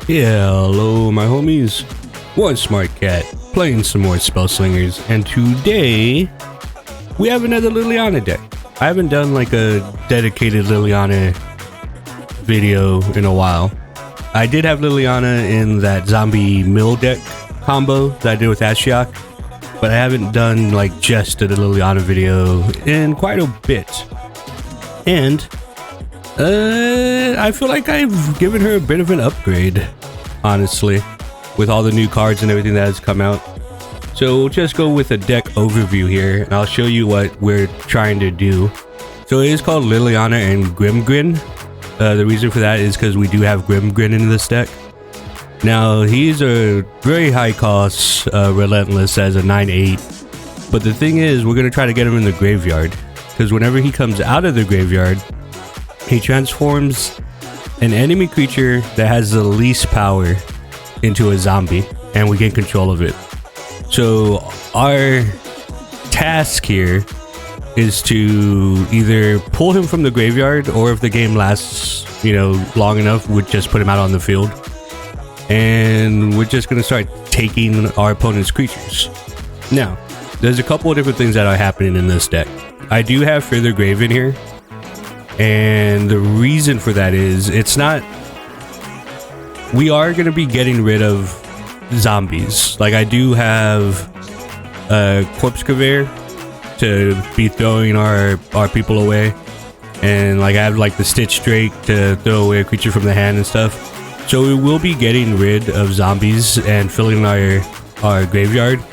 Hello my homies, OneSmartCat playing some more Spellslingers, and today we have another Liliana deck. I haven't done like a dedicated Liliana video in a while. I did have Liliana in that zombie mill deck combo that I did with Ashiok, but I haven't done like just a Liliana video in quite a bit. And I feel like I've given her a bit of an upgrade, honestly, with all the new cards and everything that has come out. So we'll just go with a deck overview here, and I'll show you what we're trying to do. So it is called Liliana and Grimgrin. The reason for that is because we do have Grimgrin in this deck. Now, he's a very high cost Relentless as a 9/8. But the thing is, we're going to try to get him in the graveyard, because whenever he comes out of the graveyard, he transforms an enemy creature that has the least power into a zombie, and we get control of it. So our task here is to either pull him from the graveyard, or if the game lasts, long enough, we'd just put him out on the field. And we're just going to start taking our opponent's creatures. Now, there's a couple of different things that are happening in this deck. I do have Further Grave in here. And the reason for that is, we are going to be getting rid of zombies. Like, I do have a corpse conveyor to be throwing our people away. And like, I have like the Stitch Drake to throw away a creature from the hand and stuff. So we will be getting rid of zombies and filling our graveyard.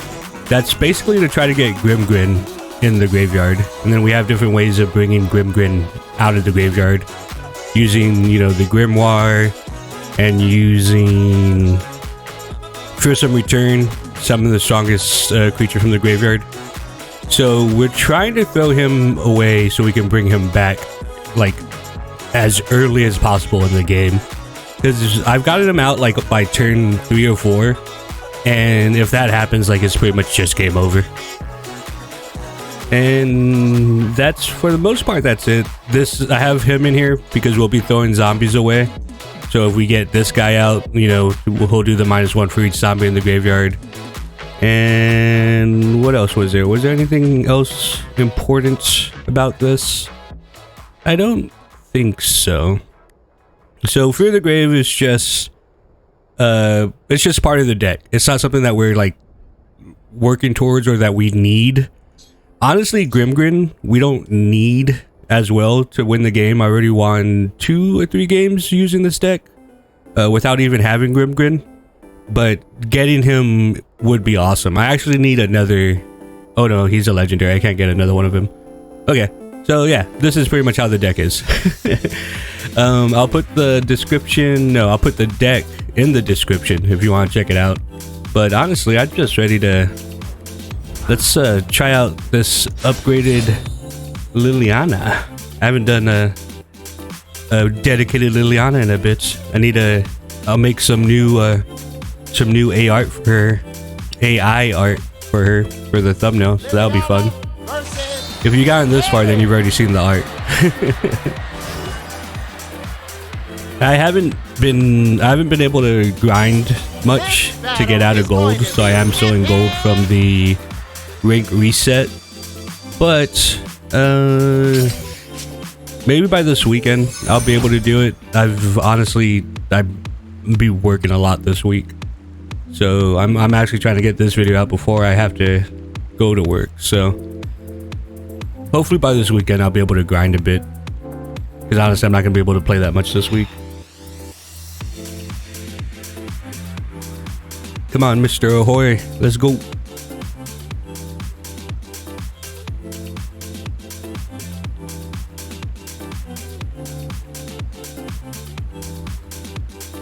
That's basically to try to get Grimgrin in the graveyard. And then we have different ways of bringing Grimgrin out of the graveyard, using the Grimoire and using Fearsome Return, summon the strongest creature from the graveyard. So we're trying to throw him away so we can bring him back like as early as possible in the game, because I've gotten him out like by turn 3 or 4, and if that happens, like, it's pretty much just game over. And that's, for the most part, that's it. I have him in here because we'll be throwing zombies away. So if we get this guy out, he'll do the -1 for each zombie in the graveyard. And what else was there? Was there anything else important about this? I don't think so. So Fear the Grave is just it's just part of the deck. It's not something that we're like working towards or that we need. Honestly, Grimgrin, we don't need as well to win the game. I already won 2 or 3 games using this deck without even having Grimgrin. But getting him would be awesome. I actually need another... Oh no, he's a legendary. I can't get another one of him. Okay, so yeah, this is pretty much how the deck is. I'll put the description... No, I'll put the deck in the description if you want to check it out. But honestly, I'm just ready to... Let's try out this upgraded Liliana. I haven't done a dedicated Liliana in a bit. I'll make some new AI art for her for the thumbnail, so that'll be fun. If you gotten this far, then you've already seen the art. I haven't been able to grind much to get out of gold, so I am still in gold from the rank reset. But maybe by this weekend I'll be able to do it. I've be working a lot this week, so I'm actually trying to get this video out before I have to go to work. So hopefully by this weekend I'll be able to grind a bit, because honestly I'm not gonna be able to play that much this week. Come on, Mr. Ahoy, let's go.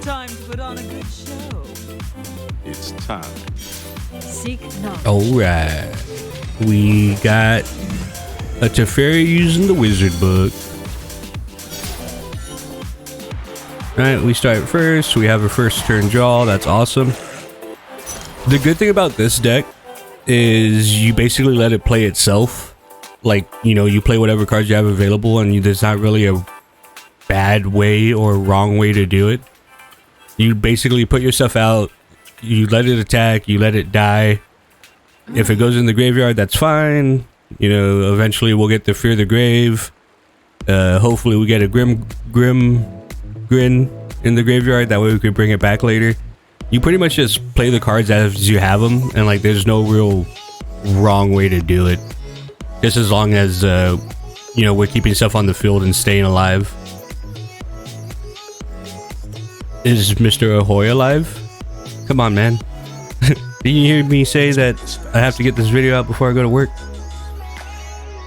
Time to put on a good show. It's time. Seek knowledge. Alright. We got a Teferi using the wizard book. Alright, we start first. We have a first turn draw. That's awesome. The good thing about this deck is you basically let it play itself. Like, you play whatever cards you have available, and there's not really a bad way or wrong way to do it. You basically put your stuff out, you let it attack, you let it die. If it goes in the graveyard, that's fine. You know, eventually we'll get the Fear the Grave. Hopefully we get a Grimgrin in the graveyard. That way we can bring it back later. You pretty much just play the cards as you have them, and like there's no real wrong way to do it. Just as long as you know, we're keeping stuff on the field and staying alive. Is Mr. Ahoy alive? Come on, man. Did you hear me say that I have to get this video out before I go to work?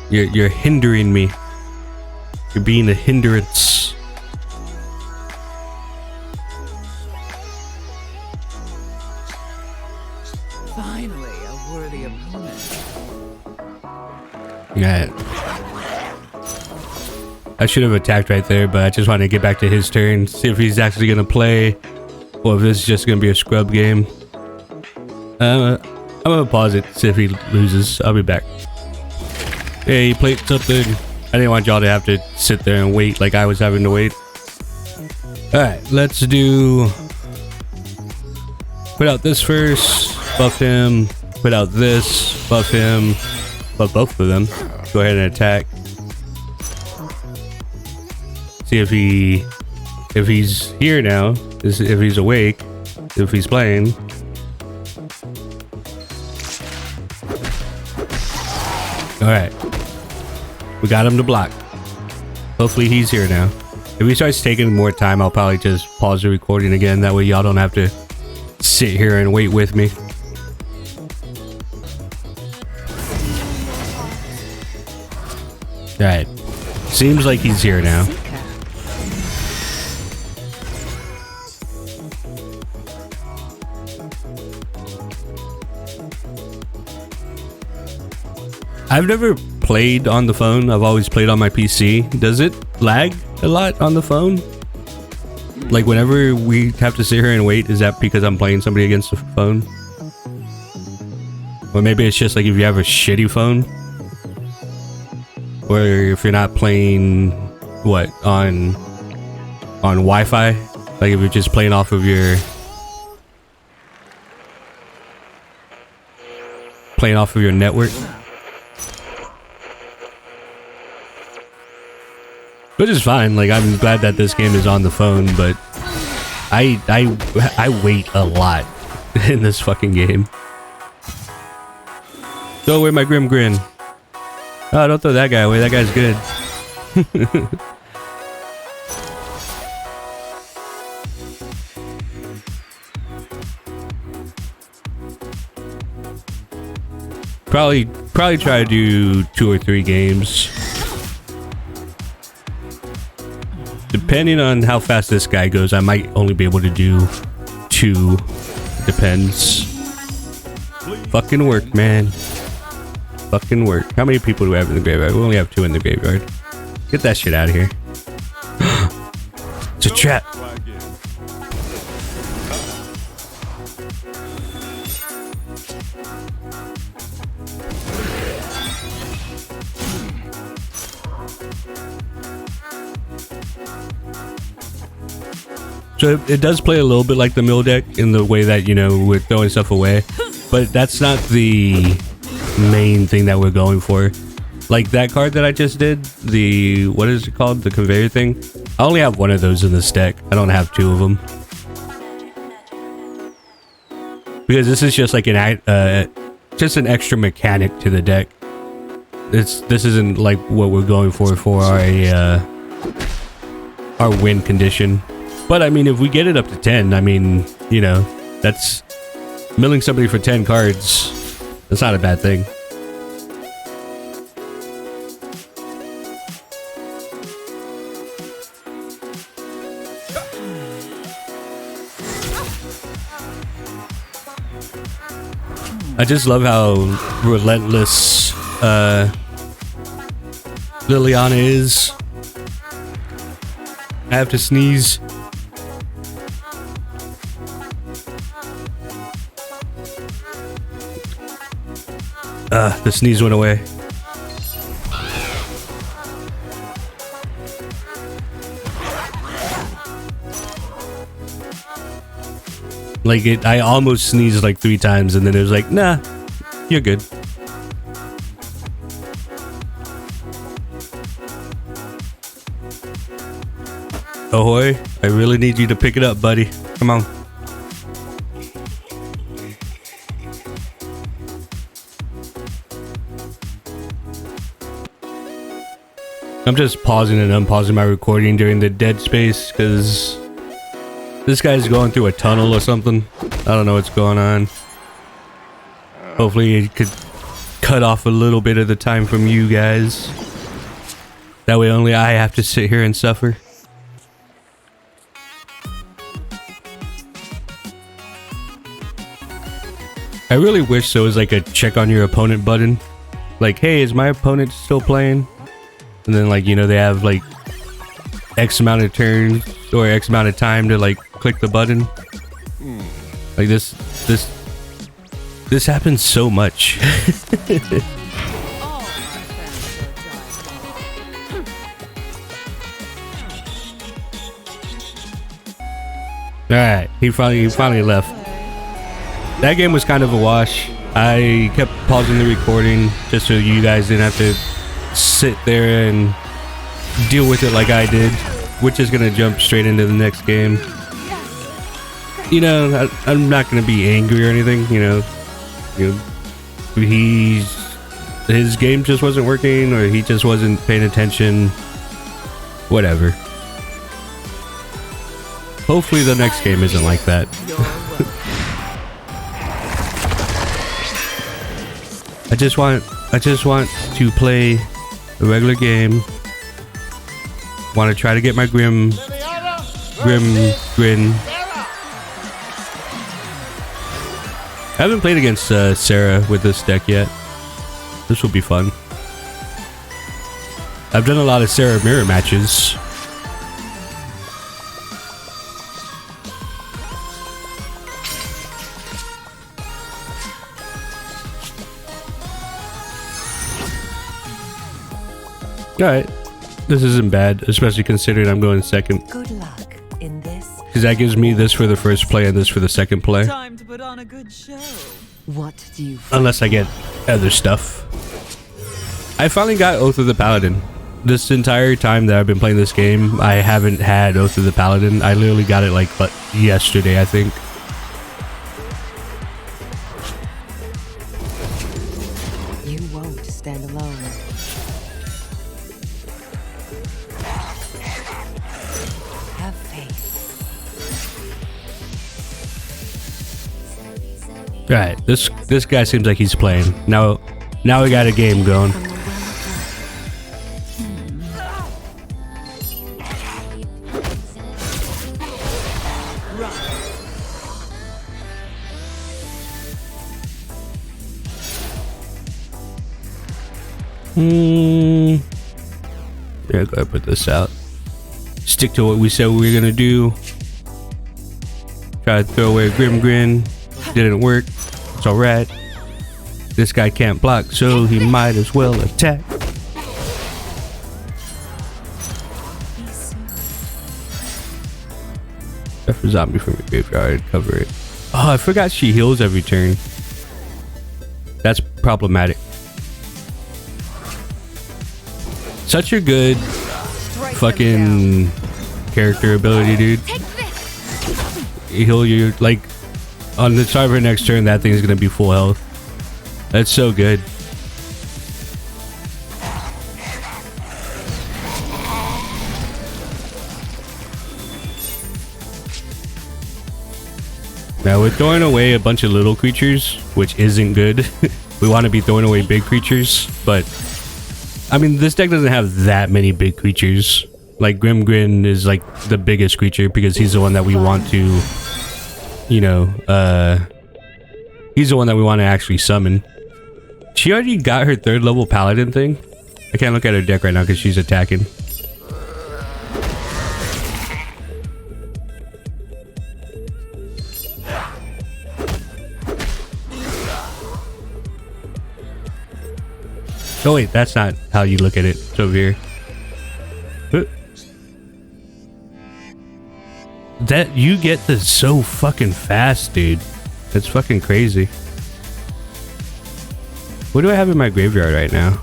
You're hindering me. You're being a hindrance. Finally, a worthy opponent. Yeah. I should have attacked right there, but I just wanted to get back to his turn, see if he's actually gonna play, or if this is just gonna be a scrub game. I'm gonna pause it, see if he loses. I'll be back. Hey, he played something. I didn't want y'all to have to sit there and wait like I was having to wait. Alright, let's do... Put out this first, buff him, put out this, buff him, buff both of them. Go ahead and attack. See if he's here now, if he's awake, if he's playing. Alright. We got him to block. Hopefully he's here now. If he starts taking more time, I'll probably just pause the recording again. That way y'all don't have to sit here and wait with me. Alright. Seems like he's here now. I've never played on the phone. I've always played on my PC. Does it lag a lot on the phone? Like whenever we have to sit here and wait, is that because I'm playing somebody against the phone? Or maybe it's just like if you have a shitty phone? Or if you're not playing, what, on Wi-Fi? Like if you're just playing off of your... network? Which is fine. Like, I'm glad that this game is on the phone, but I wait a lot in this fucking game. Throw away my Grimgrin. Oh, don't throw that guy away. That guy's good. Probably try to do 2 or 3 games. Depending on how fast this guy goes, I might only be able to do 2. Depends. Fucking work, man. Fucking work. How many people do we have in the graveyard? We only have 2 in the graveyard. Get that shit out of here. It's a trap. So it does play a little bit like the mill deck in the way that, you know, we're throwing stuff away, but that's not the main thing that we're going for. Like that card that I just did, the, what is it called? The Conveyor thing? I only have 1 of those in this deck. I don't have 2 of them. Because this is just like just an extra mechanic to the deck. This isn't like what we're going for our win condition. But I mean, if we get it up to 10, I mean, you know, that's milling somebody for 10 cards. That's not a bad thing. I just love how relentless Liliana is. I have to sneeze. The sneeze went away. Like I almost sneezed like 3 times, and then it was like, nah, you're good. Ahoy, I really need you to pick it up, buddy. Come on. I'm just pausing and unpausing my recording during the dead space because this guy's going through a tunnel or something. I don't know what's going on. Hopefully it could cut off a little bit of the time from you guys. That way only I have to sit here and suffer. I really wish there was like a check on your opponent button. Like, hey, is my opponent still playing? And then like, you know, they have like X amount of turns or X amount of time to like click the button. Like this happens so much. Alright, he finally left. That game was kind of a wash. I kept pausing the recording just so you guys didn't have to sit there and deal with it like I did, which is gonna jump straight into the next game. You know, I'm not gonna be angry or anything. You know, his game just wasn't working, or he just wasn't paying attention. Whatever. Hopefully the next game isn't like that. I just want to play a regular game. Want to try to get my Grimgrin. I haven't played against Sarah with this deck yet. This will be fun. I've done a lot of Sarah mirror matches. Alright, this isn't bad, especially considering I'm going second. Good luck in this. Because that gives me this for the first play and this for the second play. Time to put on a good show. What do you Unless I get other stuff. I finally got Oath of the Paladin. This entire time that I've been playing this game, I haven't had Oath of the Paladin. I literally got it like yesterday, I think. You won't stand alone. Have faith. Alright, this guy seems like he's playing. Now we got a game going. Yeah, go ahead and put this out. Stick to what we said we were gonna do. Try to throw away Grimgrin. Didn't work. It's alright. This guy can't block, so he might as well attack. Prep a zombie from your graveyard. Cover it. Oh, I forgot she heals every turn. That's problematic. Such a good fucking character ability, dude. Heal you, like, on the start of her next turn, that thing is gonna be full health. That's so good. Now we're throwing away a bunch of little creatures, which isn't good. We want to be throwing away big creatures, but I mean, this deck doesn't have that many big creatures. Like, Grimgrin is like the biggest creature because he's the one that we want to, you know, he's the one that we want to actually summon. She already got her 3rd level paladin thing. I can't look at her deck right now because she's attacking. Oh wait, that's not how you look at it. It's over here. that you get this so fucking fast, dude. It's fucking crazy. What do I have in my graveyard right now?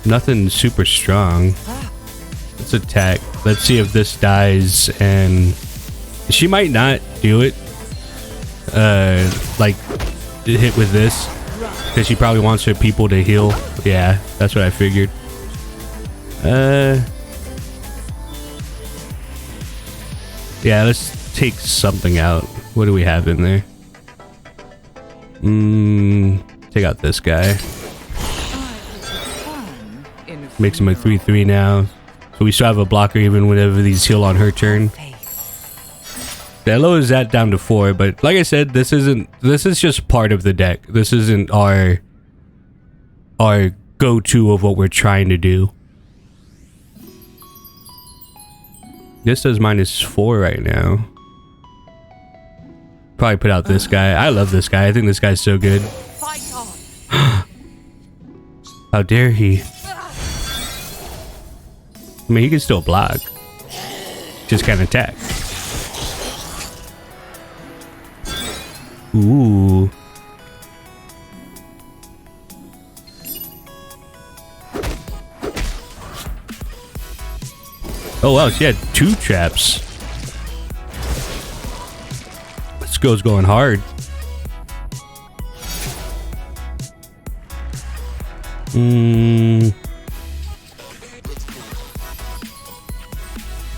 Nothing super strong. Let's attack. Let's see if this dies, and she might not do it. Like hit with this, because she probably wants her people to heal. Yeah, that's what I figured. Yeah, let's take something out. What do we have in there? Take out this guy. Makes him a 3/3 now. So we still have a blocker even whenever these heal on her turn. That lowers that down to 4, but like I said, this is just part of the deck. This isn't our go-to of what we're trying to do. This does -4 right now. Probably put out this guy. I love this guy. I think this guy's so good. How dare he? I mean, he can still block. Just can't attack. Ooh. Oh wow, she had 2 traps. This girl's going hard.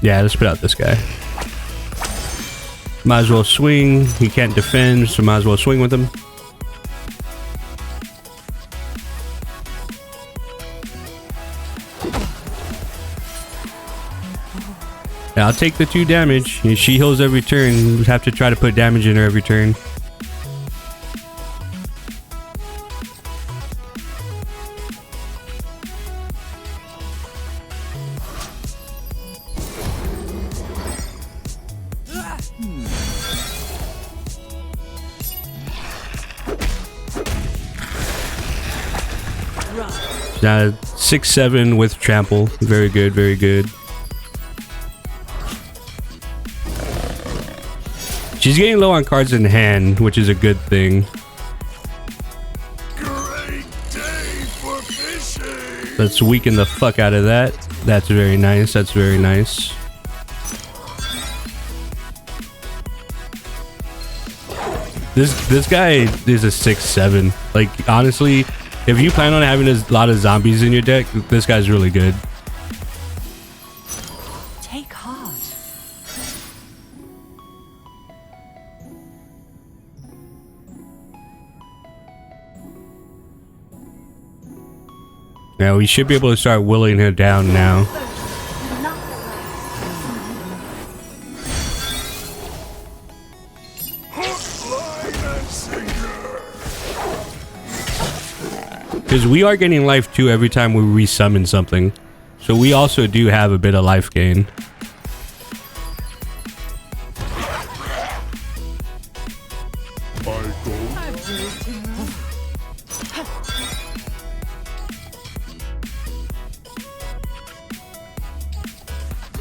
Yeah, let's put out this guy. Might as well swing. He can't defend, so might as well swing with him. Yeah, I'll take the 2 damage. She heals every turn. We have to try to put damage in her every turn. Now 6/7 with trample. Very good, very good. She's getting low on cards in hand, which is a good thing. Great day for fishing. Let's weaken the fuck out of that. That's very nice. That's very nice. This guy is a 6/7. Like, honestly, if you plan on having a lot of zombies in your deck, this guy's really good. Take heart. Yeah, we should be able to start willing her down now. Because we are getting life too every time we resummon something. So we also do have a bit of life gain.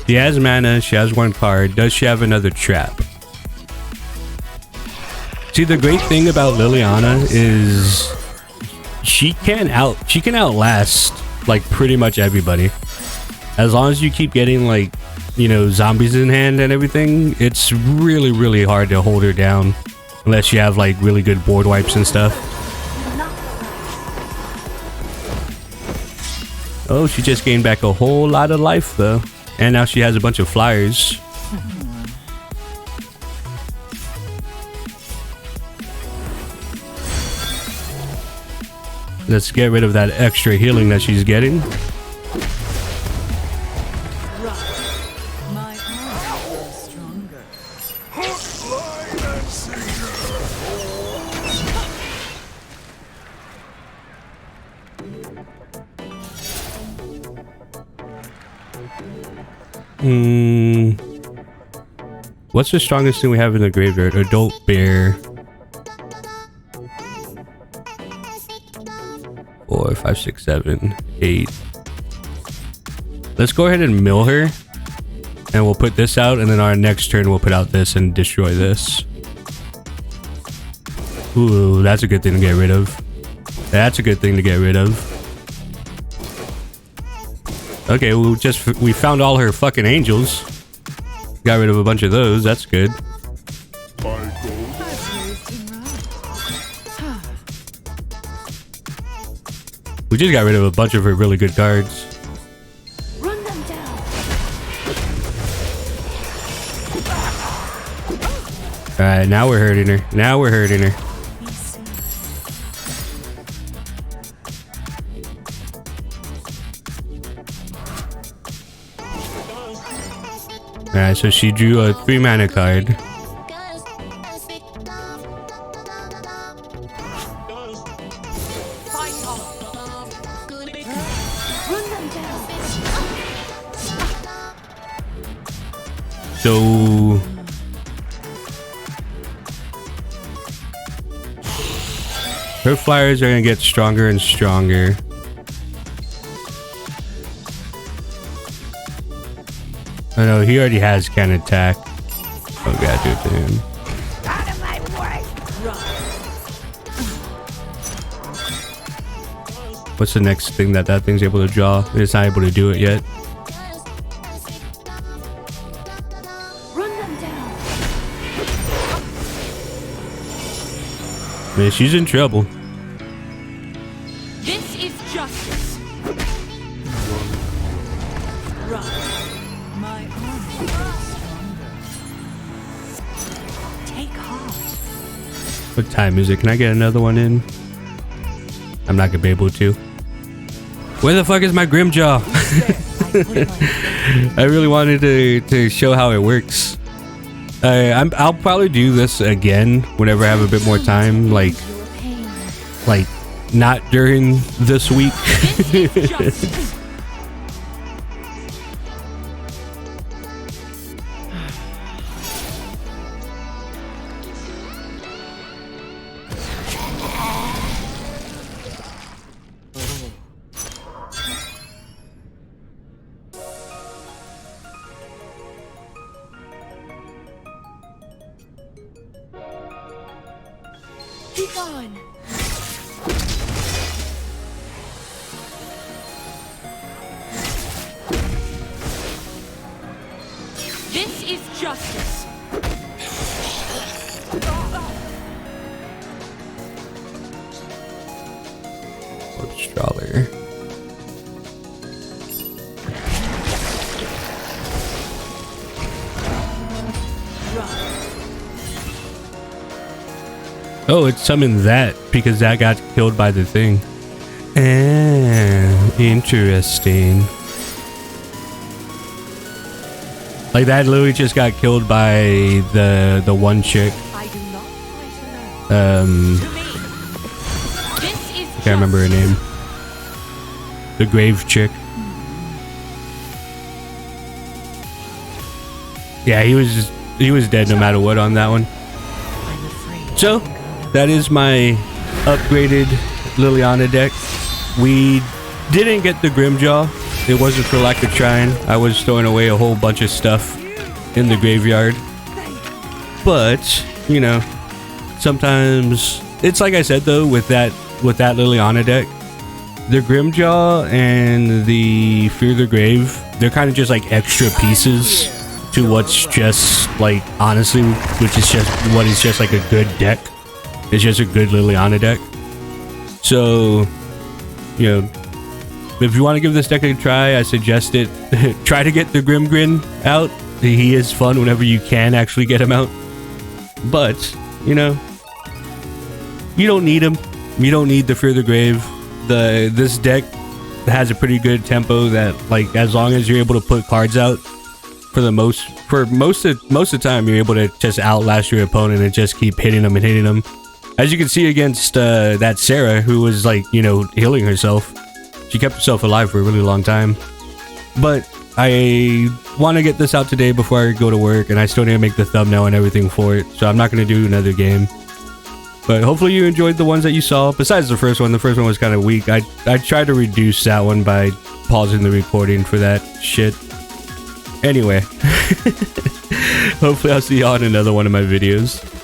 She has mana, she has 1 card. Does she have another trap? See, the great thing about Liliana is she can outlast like pretty much everybody. As long as you keep getting, like, you know, zombies in hand and everything, it's really, really hard to hold her down unless you have like really good board wipes and stuff. Oh, she just gained back a whole lot of life though. And now she has a bunch of flyers. Let's get rid of that extra healing that she's getting. My arm is stronger. What's the strongest thing we have in the graveyard? Adult bear. 4, 5, 6, 7, 8. Let's go ahead and mill her. and we'll put this out, and then our next turn we'll put out this and destroy this. Ooh, that's a good thing to get rid of. That's a good thing to get rid of. Okay, we found all her fucking angels. Got rid of a bunch of those. That's good. We just got rid of a bunch of her really good cards. Run them down. Alright, now we're hurting her. Now we're hurting her. Alright, so she drew a 3 mana card. So her flyers are gonna get stronger and stronger. Oh no, he already has can attack. Oh, gotta do it to him. Out of my way. What's the next thing that thing's able to draw? It's not able to do it yet. Run them down. Man, she's in trouble. This is justice. Run. My army is stronger. Take heart. What time is it? Can I get another one in? I'm not gonna be able to. Where the fuck is my Grimjaw? I really wanted to show how it works. I'll probably do this again whenever I have a bit more time, like not during this week. Be gone. This is justice. Trawler. Oh, it summoned that because that got killed by the thing. Interesting. Like that literally just got killed by the one chick. I do not I can't remember her name. The grave chick. Yeah, he was dead no matter what on that one. So that is my upgraded Liliana deck. We didn't get the Grimjaw. It wasn't for lack of trying. I was throwing away a whole bunch of stuff in the graveyard. But, you know, sometimes it's like I said though, with that Liliana deck, the Grimjaw and the Fear the Grave, they're kind of just like extra pieces to what's just like, honestly, which is just what is just like a good deck. It's just a good Liliana deck. So, you know, if you want to give this deck a try, I suggest it. Try to get the Grimgrin out. He is fun whenever you can actually get him out. But, you know, you don't need him. You don't need the Fear the Grave. This deck has a pretty good tempo that, like, as long as you're able to put cards out, for most of the time, you're able to just outlast your opponent and just keep hitting them and hitting them. As you can see against that Sarah, who was like, you know, healing herself. She kept herself alive for a really long time. But I want to get this out today before I go to work, and I still need to make the thumbnail and everything for it. So I'm not going to do another game. But hopefully you enjoyed the ones that you saw. Besides the first one was kind of weak. I tried to reduce that one by pausing the recording for that shit. Anyway, hopefully I'll see y'all in another one of my videos.